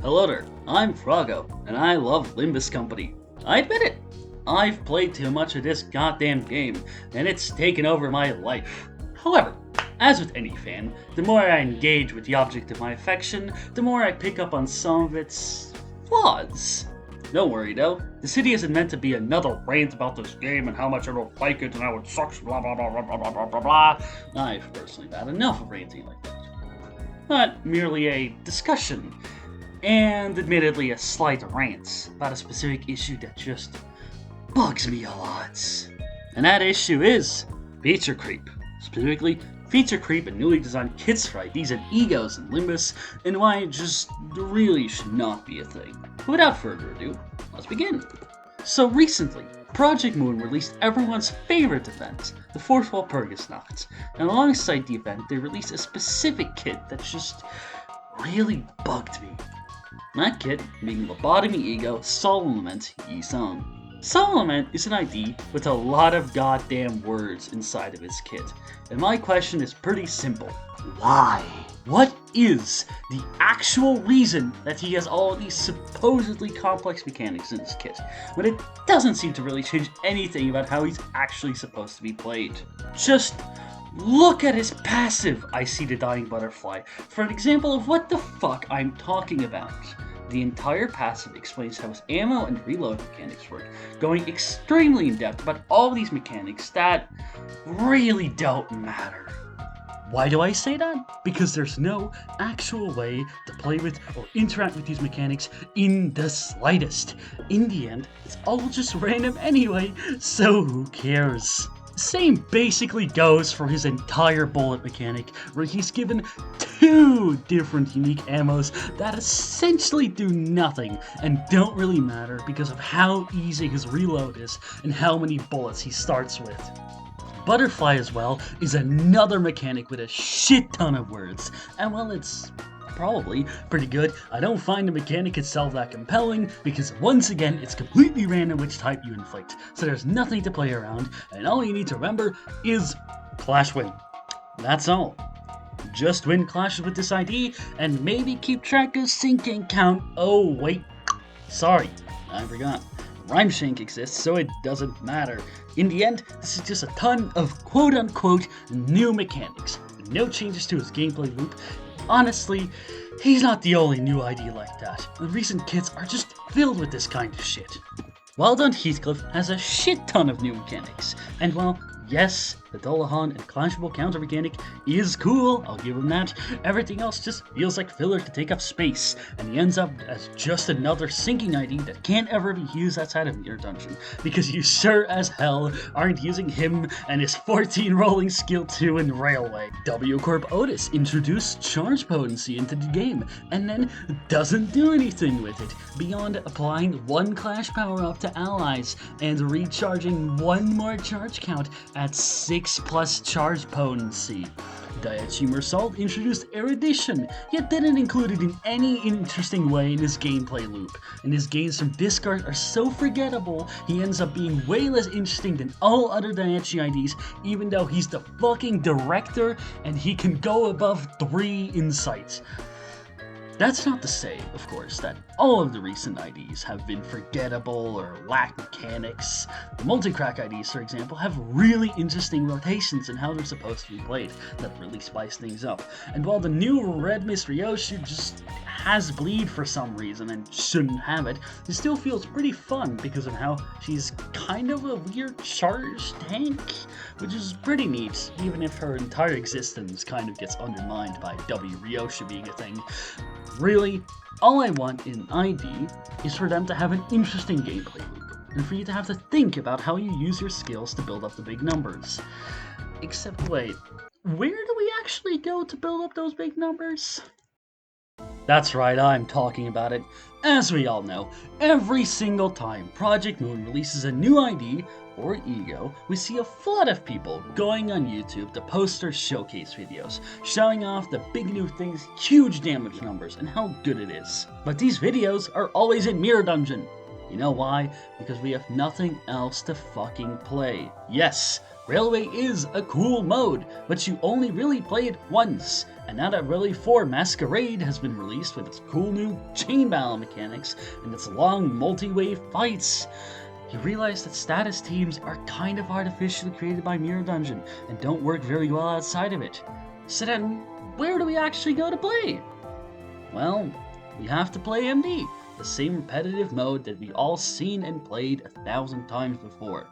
Hello there, I'm Froggo, and I love Limbus Company. I admit it, I've played too much of this goddamn game, and it's taken over my life. However, as with any fan, the more I engage with the object of my affection, the more I pick up on some of its flaws. Don't worry though, the city isn't meant to be another rant about this game and how much I don't like it and how it sucks, blah blah blah blah blah blah blah blah blah. I've personally had enough of ranting like that. But merely a discussion and admittedly a slight rant about a specific issue that just bugs me a lot. And that issue is feature creep. Specifically, feature creep in newly designed kits for IDs and egos in Limbus, and why it just really should not be a thing. Without further ado, let's begin. So recently, Project Moon released everyone's favorite event, the Fourth Wall Purgisnacht, and alongside the event they released a specific kit that just really bugged me. That kit being Lobotomy Ego Solament Yi-Song. Solament is an ID with a lot of goddamn words inside of his kit, and my question is pretty simple. Why? What is the actual reason that he has all these supposedly complex mechanics in his kit, when it doesn't seem to really change anything about how he's actually supposed to be played? Just look at his passive, I See the Dying Butterfly, for an example of what the fuck I'm talking about. The entire passive explains how his ammo and reload mechanics work, going extremely in depth about all these mechanics that really don't matter. Why do I say that? Because there's no actual way to play with or interact with these mechanics in the slightest. In the end, it's all just random anyway, so who cares? Same basically goes for his entire bullet mechanic, where he's given two different unique ammos that essentially do nothing and don't really matter because of how easy his reload is and how many bullets he starts with. Butterfly as well is another mechanic with a shit ton of words, and while it's probably pretty good, I don't find the mechanic itself that compelling because once again it's completely random which type you inflict, so there's nothing to play around, and all you need to remember is Clash Win. That's all. Just win clashes with this ID and maybe keep track of sinking count. Oh wait, sorry, I forgot. Rhyme Shank exists, so it doesn't matter. In the end, this is just a ton of quote-unquote new mechanics. No changes to his gameplay loop. Honestly, he's not the only new ID like that. The recent kits are just filled with this kind of shit. Well Done Heathcliff has a shit ton of new mechanics, and while yes, the Dullahan and Clashable counter mechanic is cool, I'll give him that, everything else just feels like filler to take up space, and he ends up as just another sinking ID that can't ever be used outside of Mirror Dungeon, because you sure as hell aren't using him and his 14 rolling skill 2 in Railway. W Corp Otis introduced charge potency into the game, and then doesn't do anything with it, beyond applying one Clash power up to allies, and recharging one more charge count at 6+ charge potency. Daiichi Mersault introduced Erudition, yet didn't include it in any interesting way in his gameplay loop, and his gains from discard are so forgettable he ends up being way less interesting than all other Daiichi IDs, even though he's the fucking director and he can go above 3 insights. That's not to say, of course, that all of the recent IDs have been forgettable or lack mechanics. The multi-crack IDs, for example, have really interesting rotations in how they're supposed to be played that really spice things up. And while the new Red Mist Ryoshu just has bleed for some reason and shouldn't have it, it still feels pretty fun because of how she's kind of a weird charge tank, which is pretty neat, even if her entire existence kind of gets undermined by W Ryoshu being a thing. Really, all I want in ID is for them to have an interesting gameplay loop, and for you to have to think about how you use your skills to build up the big numbers. Except wait, where do we actually go to build up those big numbers? That's right, I'm talking about it. As we all know, every single time Project Moon releases a new ID, or ego, we see a flood of people going on YouTube to post their showcase videos, showing off the big new thing's huge damage numbers and how good it is. But these videos are always in Mirror Dungeon. You know why? Because we have nothing else to fucking play. Yes, Railway is a cool mode, but you only really play it once. And now that Railway 4 Masquerade has been released with its cool new chain battle mechanics and its long multi-wave fights, you realize that status teams are kind of artificially created by Mirror Dungeon and don't work very well outside of it. So then, where do we actually go to play? Well, we have to play MD, the same repetitive mode that we all seen and played 1,000 times before.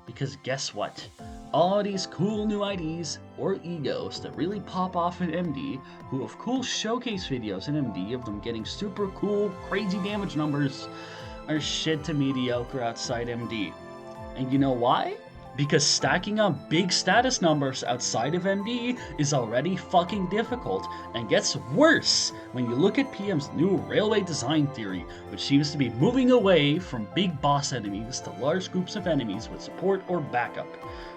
Because guess what? All these cool new IDs, or egos, that really pop off in MD, who have cool showcase videos in MD of them getting super cool, crazy damage numbers, are shit to mediocre outside MD. And you know why? Because stacking up big status numbers outside of MD is already fucking difficult, and gets worse when you look at PM's new railway design theory, which seems to be moving away from big boss enemies to large groups of enemies with support or backup,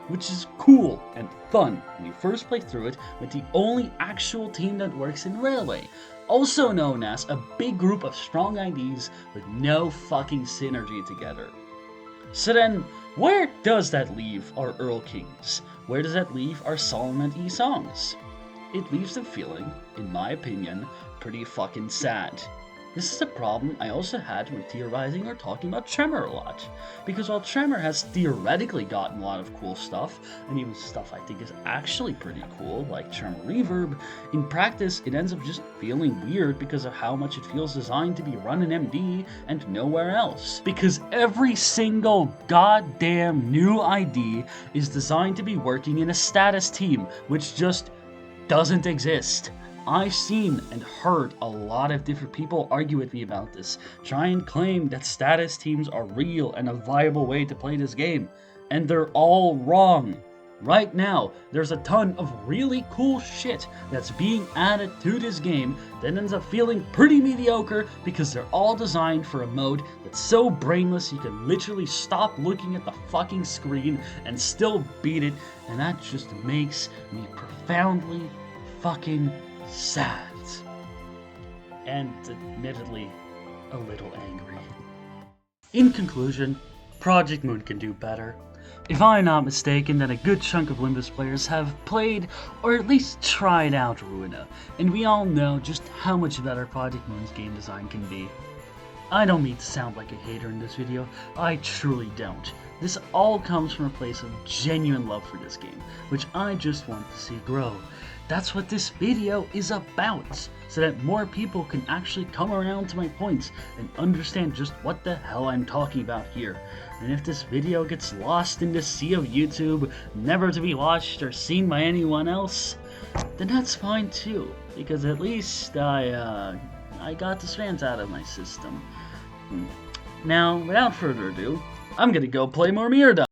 which is cool and fun when you first play through it with the only actual team that works in railway, also known as a big group of strong IDs with no fucking synergy together. So then, where does that leave our Earl Kings? Where does that leave our Solomon E songs? It leaves them feeling, in my opinion, pretty fucking sad. This is a problem I also had when theorizing or talking about Tremor a lot, because while Tremor has theoretically gotten a lot of cool stuff, and even stuff I think is actually pretty cool, like Tremor Reverb, in practice it ends up just feeling weird because of how much it feels designed to be run in MD and nowhere else. Because every single goddamn new ID is designed to be working in a status team, which just doesn't exist. I've seen and heard a lot of different people argue with me about this, try and claim that status teams are real and a viable way to play this game, and they're all wrong. Right now, there's a ton of really cool shit that's being added to this game that ends up feeling pretty mediocre because they're all designed for a mode that's so brainless you can literally stop looking at the fucking screen and still beat it, and that just makes me profoundly fucking sad. And admittedly, a little angry. In conclusion, Project Moon can do better. If I'm not mistaken, then a good chunk of Limbus players have played, or at least tried out Ruina, and we all know just how much better Project Moon's game design can be. I don't mean to sound like a hater in this video, I truly don't. This all comes from a place of genuine love for this game, which I just want to see grow. That's what this video is about, so that more people can actually come around to my points and understand just what the hell I'm talking about here. And if this video gets lost in the sea of YouTube, never to be watched or seen by anyone else, then that's fine too, because at least I got this rant out of my system. Now, without further ado, I'm gonna go play more Mirror.